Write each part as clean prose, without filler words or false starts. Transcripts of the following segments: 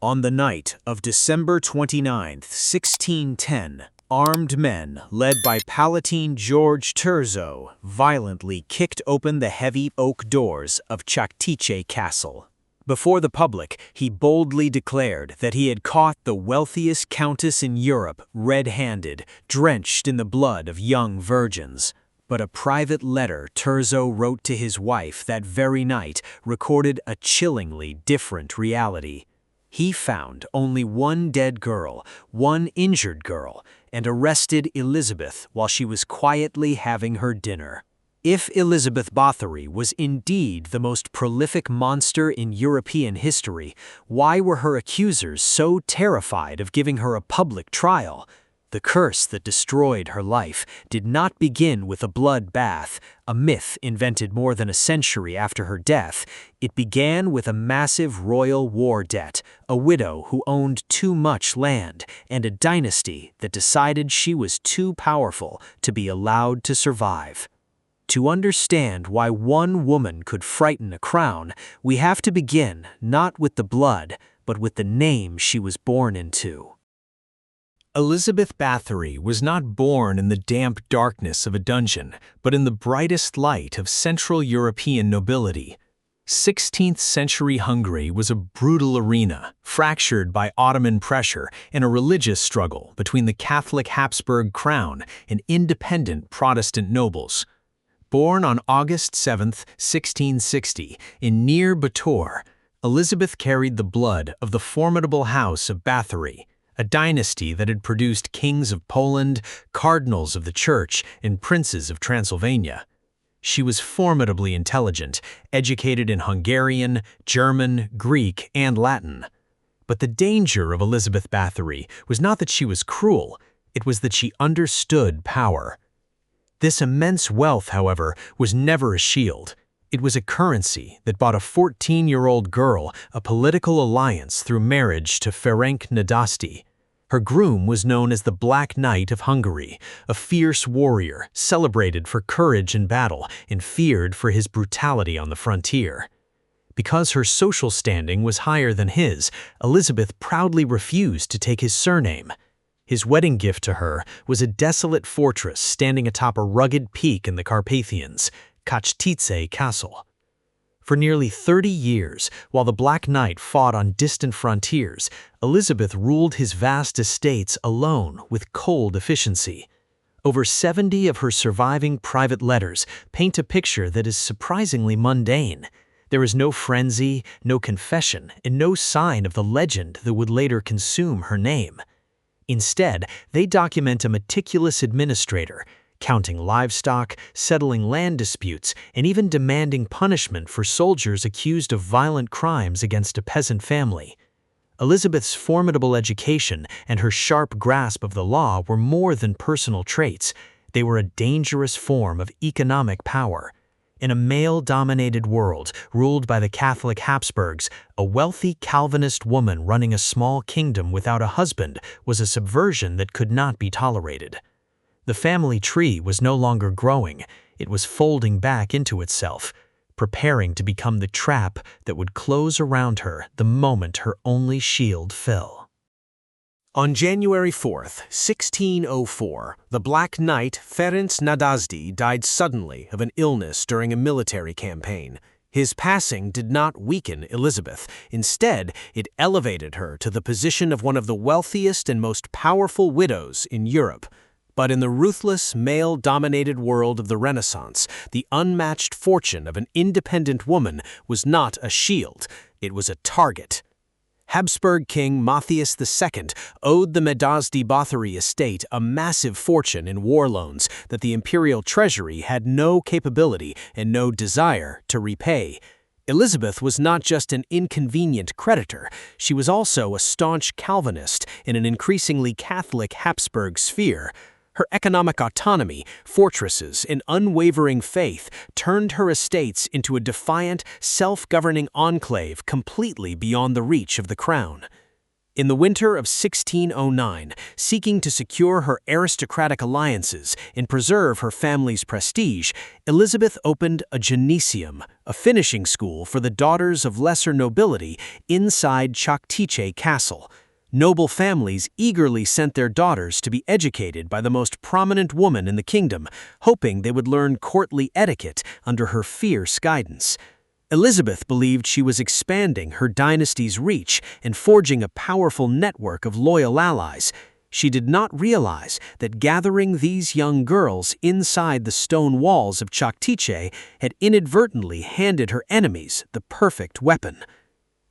On the night of December 29, 1610, armed men, led by Palatine George Terzo, violently kicked open the heavy oak doors of Čachtice Castle. Before the public, he boldly declared that he had caught the wealthiest countess in Europe red-handed, drenched in the blood of young virgins. But a private letter Terzo wrote to his wife that very night recorded a chillingly different reality. He found only one dead girl, one injured girl, and arrested Elizabeth while she was quietly having her dinner. If Elizabeth Báthory was indeed the most prolific monster in European history, why were her accusers so terrified of giving her a public trial? The curse that destroyed her life did not begin with a blood bath, a myth invented more than a century after her death. It began with a massive royal war debt, a widow who owned too much land, and a dynasty that decided she was too powerful to be allowed to survive. To understand why one woman could frighten a crown, we have to begin not with the blood, but with the name she was born into. Elizabeth Báthory was not born in the damp darkness of a dungeon, but in the brightest light of Central European nobility. 16th-century Hungary was a brutal arena, fractured by Ottoman pressure and a religious struggle between the Catholic Habsburg crown and independent Protestant nobles. Born on August 7, 1660, in near Bathory, Elizabeth carried the blood of the formidable House of Báthory, a dynasty that had produced kings of Poland, cardinals of the Church, and princes of Transylvania. She was formidably intelligent, educated in Hungarian, German, Greek, and Latin. But the danger of Elizabeth Báthory was not that she was cruel, it was that she understood power. This immense wealth, however, was never a shield. It was a currency that bought a 14-year-old girl a political alliance through marriage to Ferenc Nádasdy. Her groom was known as the Black Knight of Hungary, a fierce warrior celebrated for courage in battle and feared for his brutality on the frontier. Because her social standing was higher than his, Elizabeth proudly refused to take his surname. His wedding gift to her was a desolate fortress standing atop a rugged peak in the Carpathians, Čachtice Castle. For nearly 30 years, while the Black Knight fought on distant frontiers, Elizabeth ruled his vast estates alone with cold efficiency. Over 70 of her surviving private letters paint a picture that is surprisingly mundane. There is no frenzy, no confession, and no sign of the legend that would later consume her name. Instead, they document a meticulous administrator, counting livestock, settling land disputes, and even demanding punishment for soldiers accused of violent crimes against a peasant family. Elizabeth's formidable education and her sharp grasp of the law were more than personal traits. They were a dangerous form of economic power. In a male-dominated world ruled by the Catholic Habsburgs, a wealthy Calvinist woman running a small kingdom without a husband was a subversion that could not be tolerated. The family tree was no longer growing, it was folding back into itself, preparing to become the trap that would close around her the moment her only shield fell. On January 4, 1604, the Black Knight Ferenc Nádasdy died suddenly of an illness during a military campaign. His passing did not weaken Elizabeth. Instead, it elevated her to the position of one of the wealthiest and most powerful widows in Europe. But in the ruthless, male-dominated world of the Renaissance, the unmatched fortune of an independent woman was not a shield, it was a target. Habsburg King Matthias II owed the Nádasdy Báthory estate a massive fortune in war loans that the imperial treasury had no capability and no desire to repay. Elizabeth was not just an inconvenient creditor, she was also a staunch Calvinist in an increasingly Catholic Habsburg sphere. Her economic autonomy, fortresses, and unwavering faith turned her estates into a defiant, self-governing enclave completely beyond the reach of the crown. In the winter of 1609, seeking to secure her aristocratic alliances and preserve her family's prestige, Elizabeth opened a gymnasium, a finishing school for the daughters of lesser nobility, inside Čachtice Castle. Noble families eagerly sent their daughters to be educated by the most prominent woman in the kingdom, hoping they would learn courtly etiquette under her fierce guidance. Elizabeth believed she was expanding her dynasty's reach and forging a powerful network of loyal allies. She did not realize that gathering these young girls inside the stone walls of Čachtice had inadvertently handed her enemies the perfect weapon.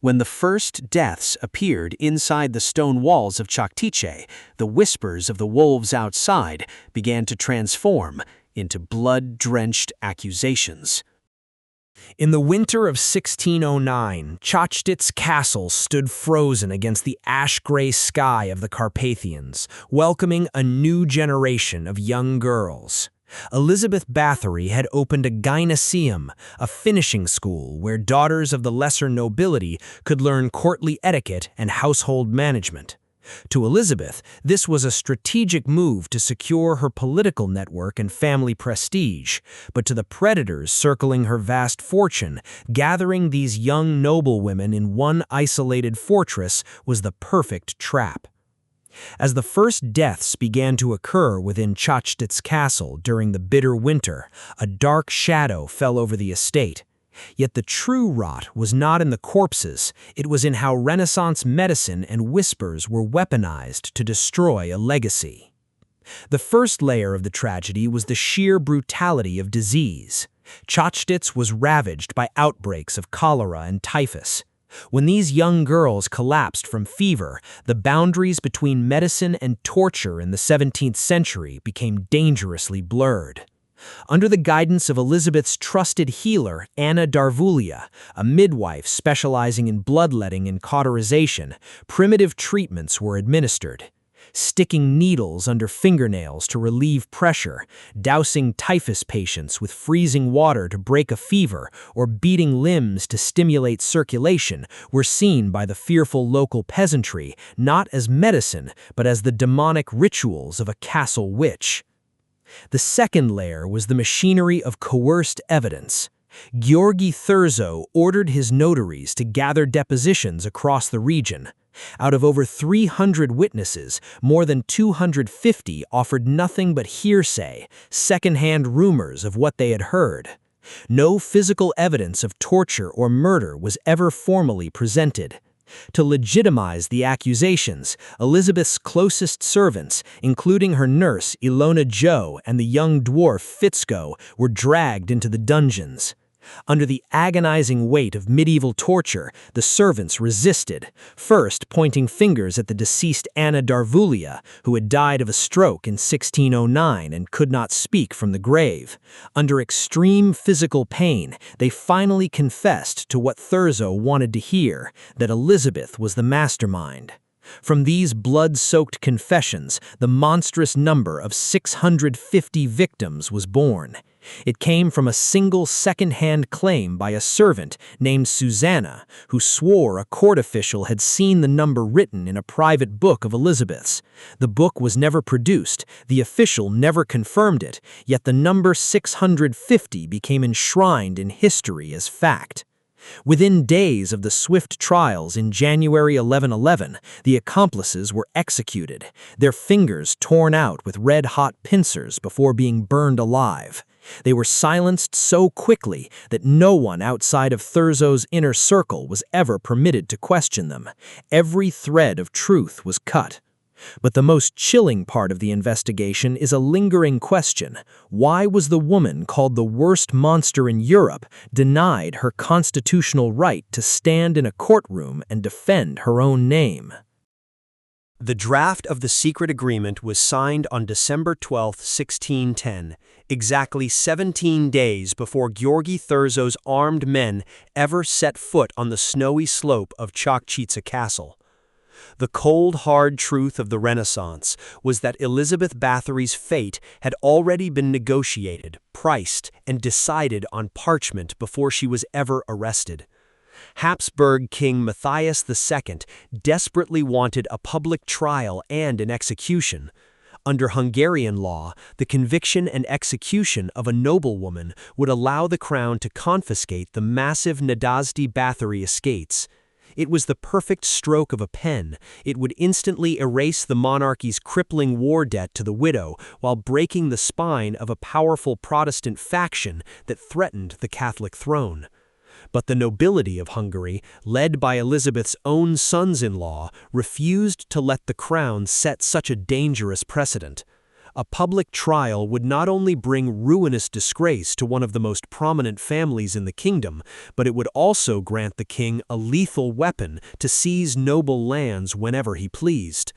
When the first deaths appeared inside the stone walls of Čachtice, the whispers of the wolves outside began to transform into blood-drenched accusations. In the winter of 1609, Čachtice Castle stood frozen against the ash-gray sky of the Carpathians, welcoming a new generation of young girls. Elizabeth Báthory had opened a gymnasium, a finishing school where daughters of the lesser nobility could learn courtly etiquette and household management. To Elizabeth, this was a strategic move to secure her political network and family prestige, but to the predators circling her vast fortune, gathering these young noblewomen in one isolated fortress was the perfect trap. As the first deaths began to occur within Čachtice Castle during the bitter winter, a dark shadow fell over the estate. Yet the true rot was not in the corpses, it was in how Renaissance medicine and whispers were weaponized to destroy a legacy. The first layer of the tragedy was the sheer brutality of disease. Čachtice was ravaged by outbreaks of cholera and typhus. When these young girls collapsed from fever, the boundaries between medicine and torture in the 17th century became dangerously blurred. Under the guidance of Elizabeth's trusted healer, Anna Darvulia, a midwife specializing in bloodletting and cauterization, primitive treatments were administered. Sticking needles under fingernails to relieve pressure, dousing typhus patients with freezing water to break a fever, or beating limbs to stimulate circulation were seen by the fearful local peasantry not as medicine, but as the demonic rituals of a castle witch. The second layer was the machinery of coerced evidence. Gheorghe Thurzo ordered his notaries to gather depositions across the region. Out of over 300 witnesses, more than 250 offered nothing but hearsay, second-hand rumors of what they had heard. No physical evidence of torture or murder was ever formally presented. To legitimize the accusations, Elizabeth's closest servants, including her nurse Ilona Jo and the young dwarf Fitzko, were dragged into the dungeons. Under the agonizing weight of medieval torture, the servants resisted, first pointing fingers at the deceased Anna Darvulia, who had died of a stroke in 1609 and could not speak from the grave. Under extreme physical pain, they finally confessed to what Thurzo wanted to hear, that Elizabeth was the mastermind. From these blood-soaked confessions, the monstrous number of 650 victims was born. It came from a single second-hand claim by a servant named Susanna, who swore a court official had seen the number written in a private book of Elizabeth's. The book was never produced, the official never confirmed it, yet the number 650 became enshrined in history as fact. Within days of the swift trials in January 1111, the accomplices were executed, their fingers torn out with red-hot pincers before being burned alive. They were silenced so quickly that no one outside of Thurzo's inner circle was ever permitted to question them. Every thread of truth was cut. But the most chilling part of the investigation is a lingering question. Why was the woman called the worst monster in Europe denied her constitutional right to stand in a courtroom and defend her own name? The draft of the secret agreement was signed on December 12, 1610, exactly 17 days before Gheorghe Thurzo's armed men ever set foot on the snowy slope of Čachtice Castle. The cold, hard truth of the Renaissance was that Elizabeth Báthory's fate had already been negotiated, priced, and decided on parchment before she was ever arrested. Habsburg King Matthias II desperately wanted a public trial and an execution. Under Hungarian law, the conviction and execution of a noblewoman would allow the crown to confiscate the massive Nádasdy Bathory estates. It was the perfect stroke of a pen. It would instantly erase the monarchy's crippling war debt to the widow while breaking the spine of a powerful Protestant faction that threatened the Catholic throne. But the nobility of Hungary, led by Elizabeth's own sons-in-law, refused to let the crown set such a dangerous precedent. A public trial would not only bring ruinous disgrace to one of the most prominent families in the kingdom, but it would also grant the king a lethal weapon to seize noble lands whenever he pleased.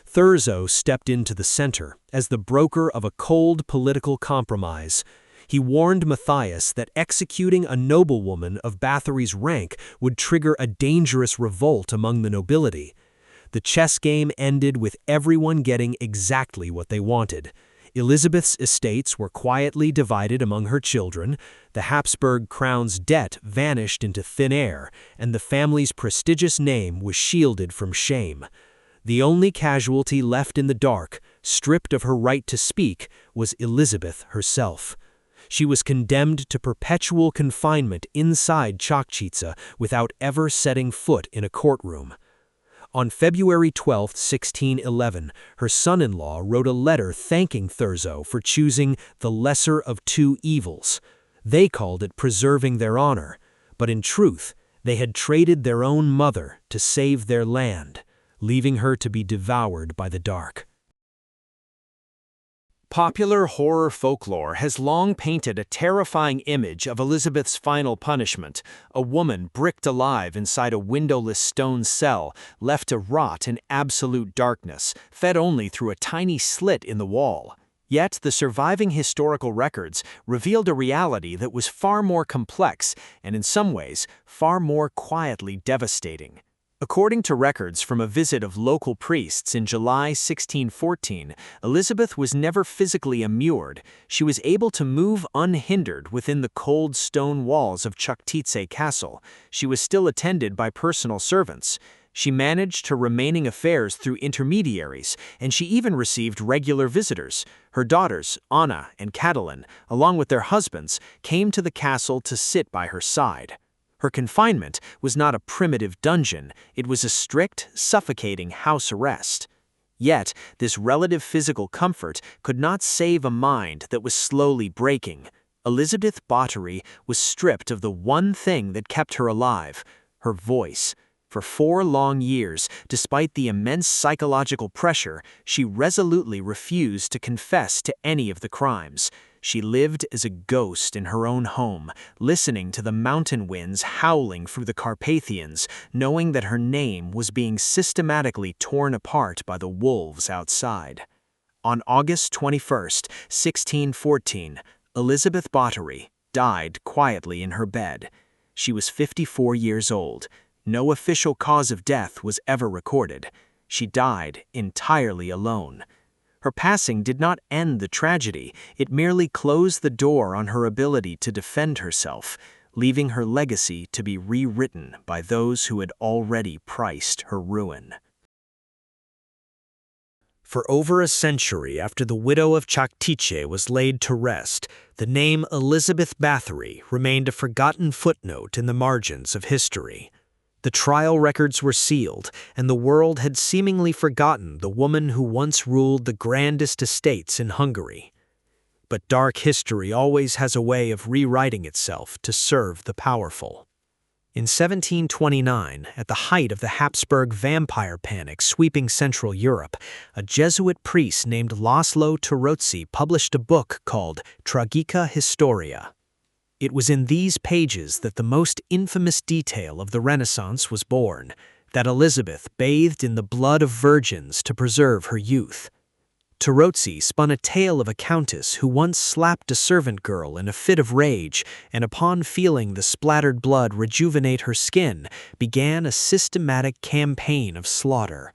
Thurzo stepped into the center as the broker of a cold political compromise. He warned Matthias that executing a noblewoman of Bathory's rank would trigger a dangerous revolt among the nobility. The chess game ended with everyone getting exactly what they wanted. Elizabeth's estates were quietly divided among her children, the Habsburg crown's debt vanished into thin air, and the family's prestigious name was shielded from shame. The only casualty left in the dark, stripped of her right to speak, was Elizabeth herself. She was condemned to perpetual confinement inside Čachtice without ever setting foot in a courtroom. On February 12, 1611, her son-in-law wrote a letter thanking Thurzo for choosing the lesser of two evils. They called it preserving their honor, but in truth, they had traded their own mother to save their land, leaving her to be devoured by the dark. Popular horror folklore has long painted a terrifying image of Elizabeth's final punishment, a woman bricked alive inside a windowless stone cell, left to rot in absolute darkness, fed only through a tiny slit in the wall. Yet the surviving historical records revealed a reality that was far more complex and, in some ways, far more quietly devastating. According to records from a visit of local priests in July 1614, Elizabeth was never physically immured. She was able to move unhindered within the cold stone walls of Čachtice Castle. She was still attended by personal servants. She managed her remaining affairs through intermediaries, and she even received regular visitors. Her daughters, Anna and Catalin, along with their husbands, came to the castle to sit by her side. Her confinement was not a primitive dungeon, it was a strict, suffocating house arrest. Yet, this relative physical comfort could not save a mind that was slowly breaking. Elizabeth Báthory was stripped of the one thing that kept her alive, her voice. For 4 long years, despite the immense psychological pressure, she resolutely refused to confess to any of the crimes. She lived as a ghost in her own home, listening to the mountain winds howling through the Carpathians, knowing that her name was being systematically torn apart by the wolves outside. On August 21, 1614, Elizabeth Báthory died quietly in her bed. She was 54 years old. No official cause of death was ever recorded. She died entirely alone. Her passing did not end the tragedy, it merely closed the door on her ability to defend herself, leaving her legacy to be rewritten by those who had already priced her ruin. For over a century after the widow of Čachtice was laid to rest, the name Elizabeth Báthory remained a forgotten footnote in the margins of history. The trial records were sealed, and the world had seemingly forgotten the woman who once ruled the grandest estates in Hungary. But dark history always has a way of rewriting itself to serve the powerful. In 1729, at the height of the Habsburg vampire panic sweeping Central Europe, a Jesuit priest named Laszlo Töröcsy published a book called Tragica Historia. It was in these pages that the most infamous detail of the Renaissance was born, that Elizabeth bathed in the blood of virgins to preserve her youth. Töröcsy spun a tale of a countess who once slapped a servant girl in a fit of rage and upon feeling the splattered blood rejuvenate her skin, began a systematic campaign of slaughter.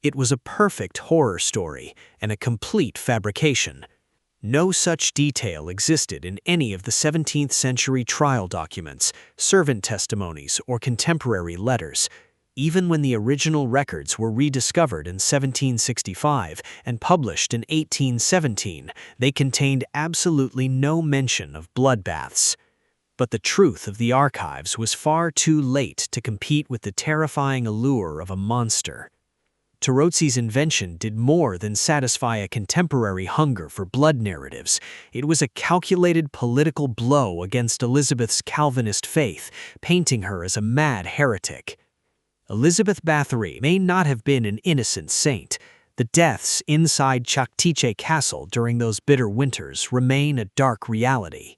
It was a perfect horror story and a complete fabrication. No such detail existed in any of the 17th-century trial documents, servant testimonies, or contemporary letters. Even when the original records were rediscovered in 1765 and published in 1817, they contained absolutely no mention of bloodbaths. But the truth of the archives was far too late to compete with the terrifying allure of a monster. Tarotsi's invention did more than satisfy a contemporary hunger for blood narratives. It was a calculated political blow against Elizabeth's Calvinist faith, painting her as a mad heretic. Elizabeth Báthory may not have been an innocent saint. The deaths inside Čachtice Castle during those bitter winters remain a dark reality.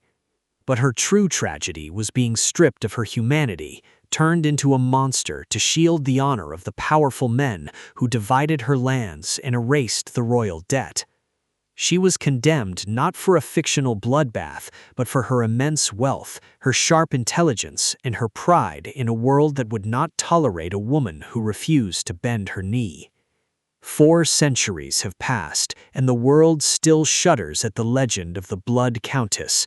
But her true tragedy was being stripped of her humanity, turned into a monster to shield the honor of the powerful men who divided her lands and erased the royal debt. She was condemned not for a fictional bloodbath, but for her immense wealth, her sharp intelligence, and her pride in a world that would not tolerate a woman who refused to bend her knee. 4 centuries have passed, and the world still shudders at the legend of the Blood Countess.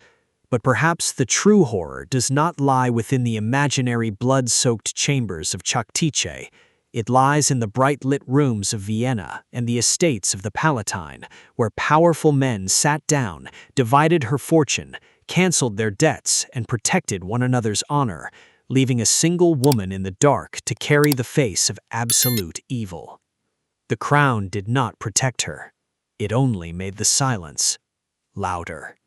But perhaps the true horror does not lie within the imaginary blood-soaked chambers of Čachtice. It lies in the bright-lit rooms of Vienna and the estates of the Palatine, where powerful men sat down, divided her fortune, canceled their debts, and protected one another's honor, leaving a single woman in the dark to carry the face of absolute evil. The crown did not protect her. It only made the silence louder.